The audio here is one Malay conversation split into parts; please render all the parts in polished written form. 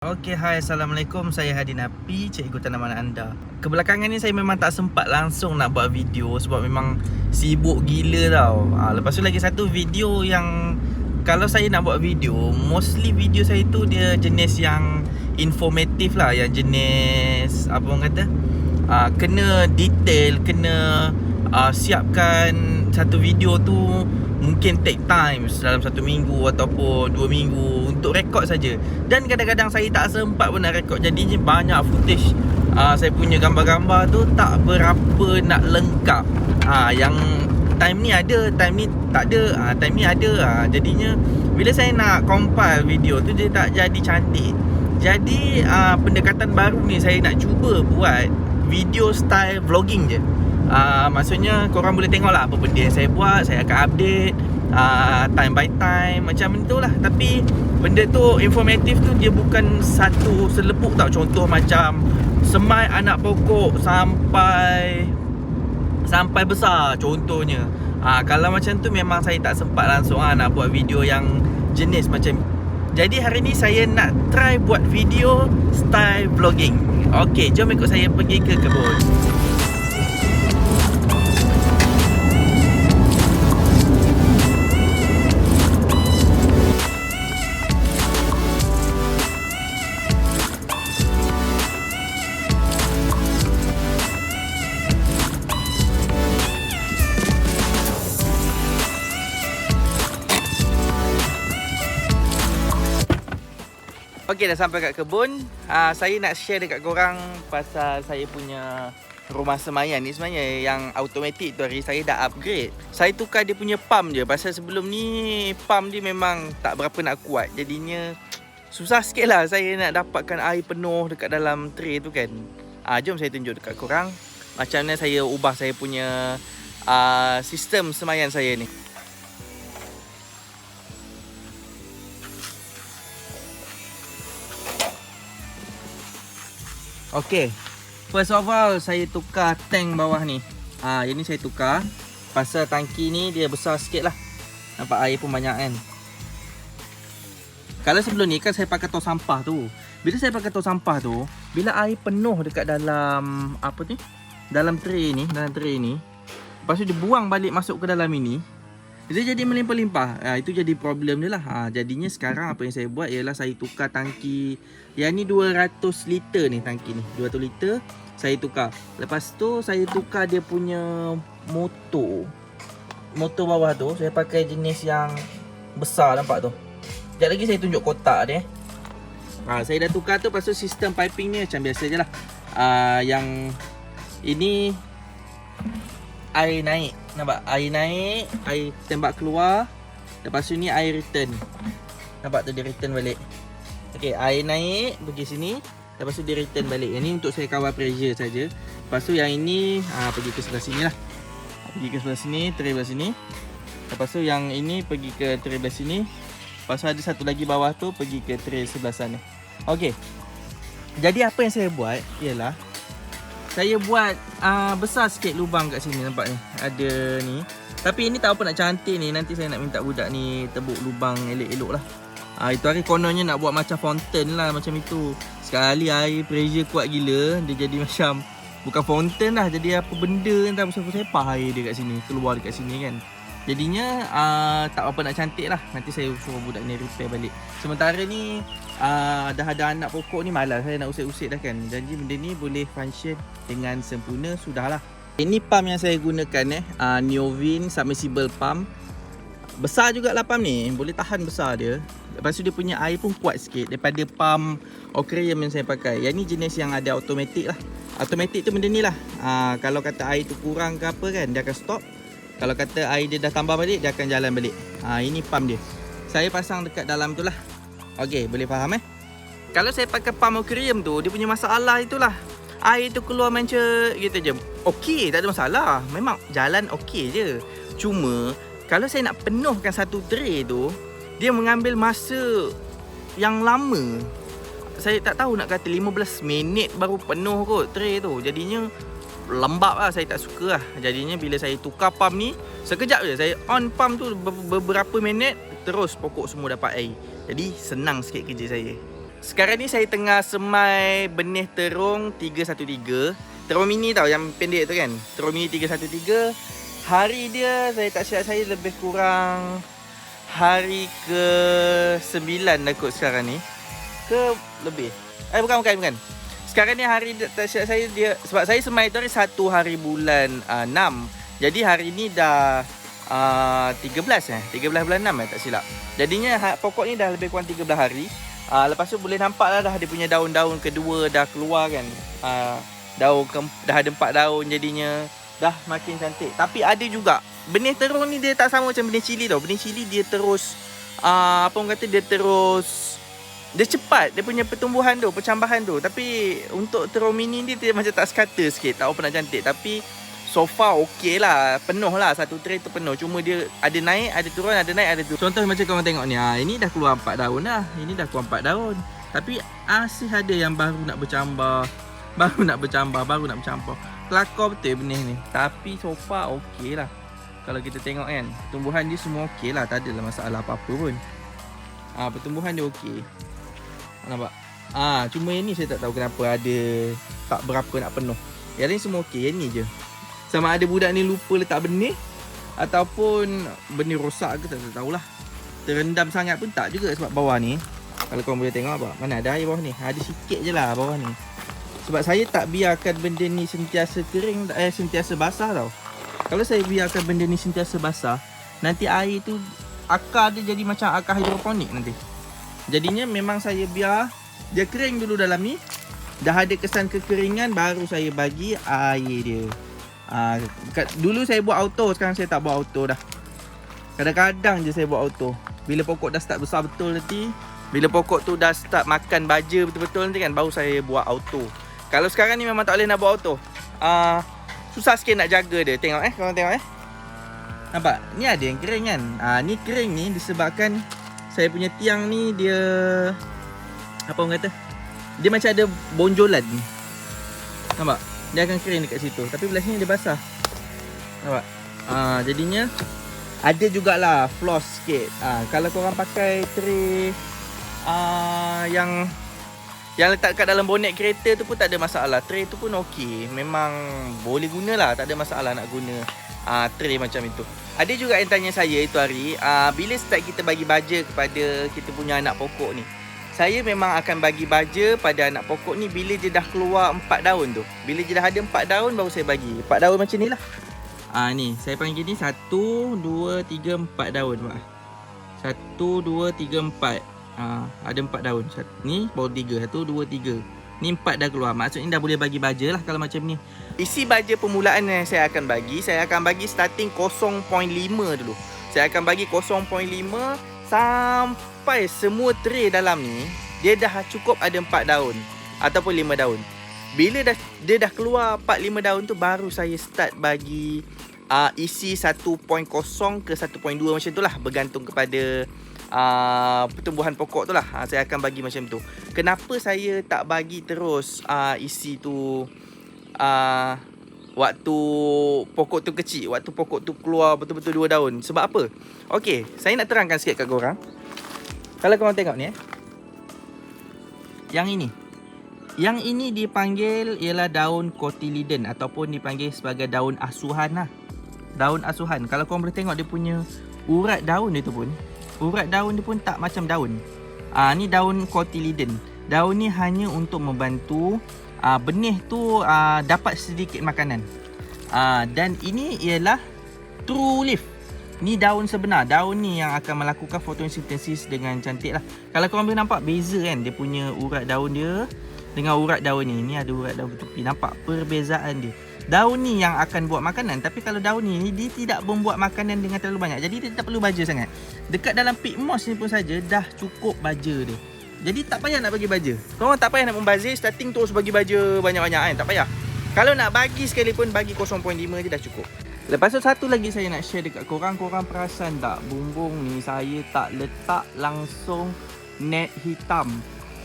Okey, hai, Assalamualaikum. Saya Hadi Napi, cikgu tanaman anda. Kebelakangan ni saya memang tak sempat langsung nak buat video sebab memang sibuk gila tau. Lepas tu lagi satu video yang kalau saya nak buat video, mostly video saya tu dia jenis yang informatif lah, yang jenis apa orang kata, kena detail, kena siapkan satu video tu mungkin take time dalam 1 minggu ataupun 2 minggu untuk rekod saja. Dan kadang-kadang saya tak sempat pun nak rekod. Jadinya banyak footage saya punya gambar-gambar tu tak berapa nak lengkap. Yang time ni ada, time ni tak ada, time ni ada. Jadinya bila saya nak compile video tu dia tak jadi cantik. Jadi pendekatan baru ni saya nak cuba buat video style vlogging je. Maksudnya korang boleh tengok lah apa benda yang saya buat. Saya akan update time by time, macam itulah. Tapi benda tu informatif tu dia bukan satu selepuk tau. Contoh macam semai anak pokok sampai besar contohnya. Kalau macam tu memang saya tak sempat langsung nak buat video yang jenis macam. Jadi hari ni saya nak try buat video style vlogging. Okey, jom ikut saya pergi ke kebun. Okey, dah sampai kat kebun. Saya nak share dekat korang pasal saya punya rumah semayan ni sebenarnya yang automatik tu hari saya dah upgrade. Saya tukar dia punya pump je. Pasal sebelum ni pump dia memang tak berapa nak kuat. Jadinya susah sikit lah saya nak dapatkan air penuh dekat dalam tray tu kan. Jom saya tunjuk dekat korang macam mana saya ubah saya punya sistem semayan saya ni. Okey, first of all saya tukar tank bawah ni. Yang ni saya tukar pasal tangki ni dia besar sikit lah. Nampak air pun banyak kan. Kalau sebelum ni kan saya pakai tong sampah tu. Bila saya pakai tong sampah tu, bila air penuh dekat dalam apa ni, dalam tray ni, lepas tu dia buang balik masuk ke dalam ini, dia jadi melimpah-limpah. Itu jadi problem dia lah. Jadinya sekarang apa yang saya buat ialah saya tukar tangki. Yang ni 200 liter ni tangki ni. 200 liter saya tukar. Lepas tu saya tukar dia punya motor. Motor bawah tu saya pakai jenis yang besar, nampak tu. Sekejap lagi saya tunjuk kotak dia. Saya dah tukar tu. Lepas tu sistem piping ni macam biasa je lah. Yang ini air naik. Nampak? Air naik, air tembak keluar. Lepas tu ni air return. Nampak tu dia return balik. Okey, air naik pergi sini. Lepas tu dia return balik. Yang ni untuk saya kawal pressure saja. Lepas tu yang ini pergi ke sebelah sini lah. Pergi ke sebelah sini, tray belah sini. Lepas tu yang ini pergi ke tray belah sini. Lepas tu ada satu lagi bawah tu pergi ke tray sebelah sana. Okey. Jadi apa yang saya buat ialah saya buat besar sikit lubang kat sini, nampak ni. Ada ni. Tapi ini tak apa nak cantik ni. Nanti saya nak minta budak ni tebuk lubang elok-elok lah. Itu hari kononnya nak buat macam fountain lah, macam itu. Sekali air pressure kuat gila, dia jadi macam bukan fountain lah, jadi apa benda entah bersepah-sepah air dia kat sini, keluar dekat sini kan. Jadinya tak apa nak cantik lah. Nanti saya suruh budak ni repair balik. Sementara ni dah ada anak pokok ni, malas saya nak usik-usik dah kan. Janji benda ni boleh function dengan sempurna, sudahlah. Ini pump yang saya gunakan Neovin submersible pump. Besar jugalah pump ni, boleh tahan besar dia. Lepas tu dia punya air pun kuat sikit daripada pump aquarium yang saya pakai. Yang ni jenis yang ada automatic lah. Automatic tu benda ni lah. Kalau kata air tu kurang ke apa kan, dia akan stop. Kalau kata air dia dah tambah balik, dia akan jalan balik. Ini pump dia. Saya pasang dekat dalam tu lah. Okey, boleh faham Kalau saya pakai pump aquarium tu, dia punya masalah itulah. Air tu keluar macam gitu je. Okey, tak ada masalah. Memang jalan okey je. Cuma kalau saya nak penuhkan satu tray tu, dia mengambil masa yang lama. Saya tak tahu nak kata 15 minit baru penuh kot tray tu. Jadinya lembab lah, saya tak suka lah. Jadinya bila saya tukar pump ni, sekejap je saya on pump tu, beberapa minit terus pokok semua dapat air. Jadi senang sikit kerja saya. Sekarang ni saya tengah semai benih terung 313. Terung mini tau, yang pendek tu kan. Terung mini 313. Hari dia, saya tak silap saya, lebih kurang hari ke-9 dah kot sekarang ni. Ke lebih. Bukan. Sekarang ni hari tak silap saya dia, sebab saya semai tu hari 1 hari bulan 6. Jadi hari ni dah 13 bulan 6 tak silap. Jadinya pokok ni dah lebih kurang 13 hari. Lepas tu boleh nampak lah dah dia punya daun-daun kedua dah keluar kan. Dah ada 4 daun, jadinya dah makin cantik. Tapi ada juga benih terung ni dia tak sama macam benih cili tau. Benih cili dia terus dia cepat dia punya pertumbuhan tu, percambahan tu. Tapi untuk terung mini ni dia macam tak sekata sikit, tak apa nak cantik. Tapi so far okey lah, penuh lah, satu tray tu penuh. Cuma dia ada naik, ada turun, ada naik, ada turun. Contoh macam korang tengok ni, ini dah keluar 4 daun dah. Ini dah keluar 4 daun. Tapi masih ada yang baru nak bercambah, baru nak bercampur. Kelakar betul benih ni. Tapi so far okey lah. Kalau kita tengok kan, tumbuhan dia semua okey lah, tak adalah masalah apa-apa pun. Pertumbuhan dia okey. Nampak? Cuma yang ni saya tak tahu kenapa ada tak berapa nak penuh. Yang ni semua okey, yang ni je. Sama ada budak ni lupa letak benih ataupun benih rosak ke tak tahulah. Terendam sangat pun tak juga, sebab bawah ni kalau korang boleh tengok apa, mana ada air bawah ni. Ada sikit je lah bawah ni. Sebab saya tak biarkan benda ni sentiasa kering, sentiasa basah tau. Kalau saya biarkan benda ni sentiasa basah, nanti air tu akar dia jadi macam akar hidroponik nanti. Jadinya memang saya biar dia kering dulu dalam ni. Dah ada kesan kekeringan baru saya bagi air dia. Dulu saya buat auto, sekarang saya tak buat auto dah. Kadang-kadang je saya buat auto. Bila pokok dah start besar betul nanti, bila pokok tu dah start makan baja betul-betul nanti kan, baru saya buat auto. Kalau sekarang ni memang tak boleh nak buat auto. Susah sikit nak jaga dia. Tengok korang tengok nampak? Ni ada yang kering kan. Ni kering ni disebabkan saya punya tiang ni dia, apa orang kata, dia macam ada bonjolan. Nampak? Dia akan kering dekat situ. Tapi belah sini dia basah. Nampak? Jadinya ada jugalah floss sikit. Kalau korang pakai tray yang letak kat dalam bonet kereta tu pun tak ada masalah. Tray tu pun okey. Memang boleh gunalah, tak ada masalah nak guna tray macam itu. Ada juga yang tanya saya itu hari, bila start kita bagi baja kepada kita punya anak pokok ni. Saya memang akan bagi baja pada anak pokok ni bila dia dah keluar 4 daun tu. Bila dia dah ada 4 daun baru saya bagi. 4 daun macam ni lah. Ni saya panggil ni 1, 2, 3, 4 daun. 1, 2, 3, 4. Ada 4 daun. Ni baru 3. 1, 2, 3. Ni 4 dah keluar. Maksudnya dah boleh bagi baja lah kalau macam ni. Isi baja permulaan yang saya akan bagi starting 0.5 dulu. Saya akan bagi 0.5 sampai semua tray dalam ni dia dah cukup ada 4 daun ataupun 5 daun. Bila dia dah keluar 4-5 daun tu, baru saya start bagi isi 1.0 ke 1.2 macam tu lah, bergantung kepada pertumbuhan pokok tu lah. Saya akan bagi macam tu. Kenapa saya tak bagi terus isi tu waktu pokok tu kecil, waktu pokok tu keluar betul-betul 2 daun? Sebab apa? Okey, saya nak terangkan sikit kat korang. Kalau korang tengok ni yang ini dipanggil ialah daun cotyledon ataupun dipanggil sebagai daun asuhan lah. Daun asuhan. Kalau korang boleh tengok dia punya urat daun dia tu pun, urat daun dia pun tak macam daun. Ni daun cotyledon. Daun ni hanya untuk membantu benih tu dapat sedikit makanan. Dan ini ialah true leaf. Ni daun sebenar. Daun ni yang akan melakukan fotosintesis dengan cantik lah. Kalau korang boleh nampak beza kan, dia punya urat daun dia dengan urat daun ni. Ni ada urat daun tepi. Nampak perbezaan dia. Daun ni yang akan buat makanan. Tapi kalau daun ni dia tidak membuat makanan dengan terlalu banyak. Jadi dia tak perlu baja sangat. Dekat dalam pig moss ni pun saja dah cukup baja dia. Jadi tak payah nak bagi baja. Korang tak payah nak membazir starting terus bagi baja banyak-banyak kan. Tak payah. Kalau nak bagi sekali pun bagi 0.5 je dah cukup. Lepas tu satu lagi saya nak share dekat korang. Korang perasan tak bumbung ni saya tak letak langsung net hitam.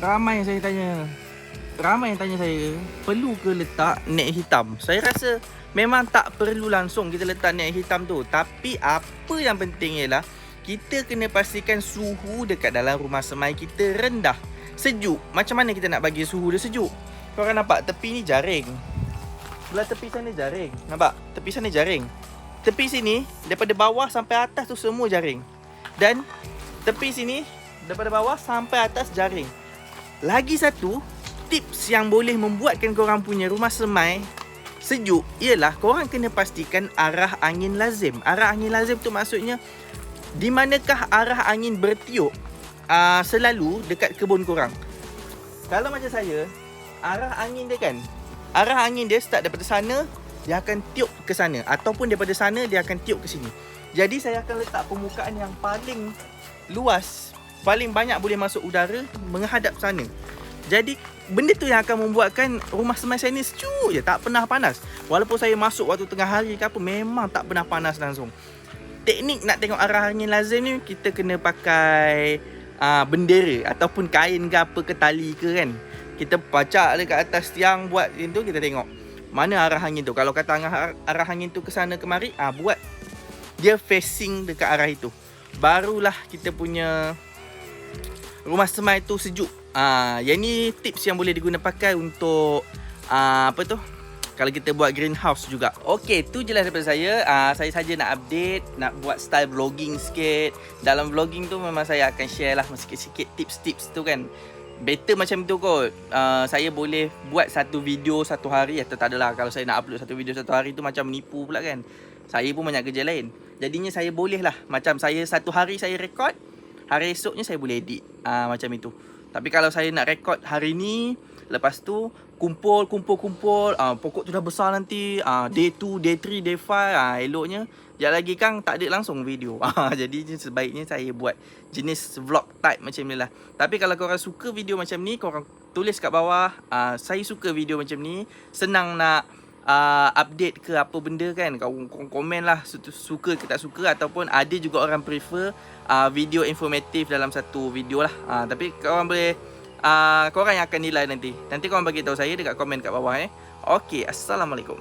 Ramai yang tanya saya, perlu ke letak net hitam? Saya rasa memang tak perlu langsung kita letak net hitam tu. Tapi apa yang penting ialah kita kena pastikan suhu dekat dalam rumah semai kita rendah. sejuk. Macam mana kita nak bagi suhu dia sejuk? Korang nampak tepi ni jaring. Belah tepi sana jaring. Nampak? Tepi sana jaring. Tepi sini daripada bawah sampai atas tu semua jaring. Dan tepi sini daripada bawah sampai atas jaring. Lagi satu tips yang boleh membuatkan korang punya rumah semai sejuk ialah korang kena pastikan arah angin lazim. Arah angin lazim tu maksudnya di manakah arah angin bertiup selalu dekat kebun korang. Kalau macam saya, arah angin dia kan, arah angin dia start daripada sana, dia akan tiup ke sana, ataupun daripada sana dia akan tiup ke sini. Jadi saya akan letak permukaan yang paling luas, paling banyak boleh masuk udara menghadap sana. Jadi benda tu yang akan membuatkan rumah semai saya ni sejuk je, tak pernah panas. Walaupun saya masuk waktu tengah hari ke apa, memang tak pernah panas langsung. Teknik nak tengok arah angin lazim ni, kita kena pakai bendera ataupun kain ke apa ke tali ke kan. Kita pacak dekat atas tiang, buat macam tu, kita tengok mana arah angin tu. Kalau kata arah angin tu ke sana kemari, buat dia facing dekat arah itu. Barulah kita punya rumah semai tu sejuk. Yang ni tips yang boleh diguna pakai untuk apa tu, kalau kita buat greenhouse juga. Okey, tu je lah daripada saya. Saya saja nak update, nak buat style vlogging sikit. Dalam vlogging tu memang saya akan share lah sikit-sikit tips-tips tu kan. Better macam tu kot. Saya boleh buat satu video satu hari, atau tak adalah, kalau saya nak upload satu video satu hari tu macam menipu pula kan. Saya pun banyak kerja lain. Jadinya saya boleh lah, macam saya satu hari saya record, hari esoknya saya boleh edit. Macam itu. Tapi kalau saya nak record hari ni, lepas tu kumpul, pokok tu dah besar nanti, day 2, day 3, day 5, eloknya sekejap lagi Kang tak ada langsung video. Jadi sebaiknya saya buat jenis vlog type macam ni lah. Tapi kalau korang suka video macam ni, korang tulis kat bawah, saya suka video macam ni, senang nak update ke apa benda kan. Korang komen lah suka ke tak suka. Ataupun ada juga orang prefer video informatif dalam satu video lah. Tapi korang boleh, korang yang akan nilai nanti. Nanti korang bagi tahu saya dekat komen kat bawah. Okey, Assalamualaikum.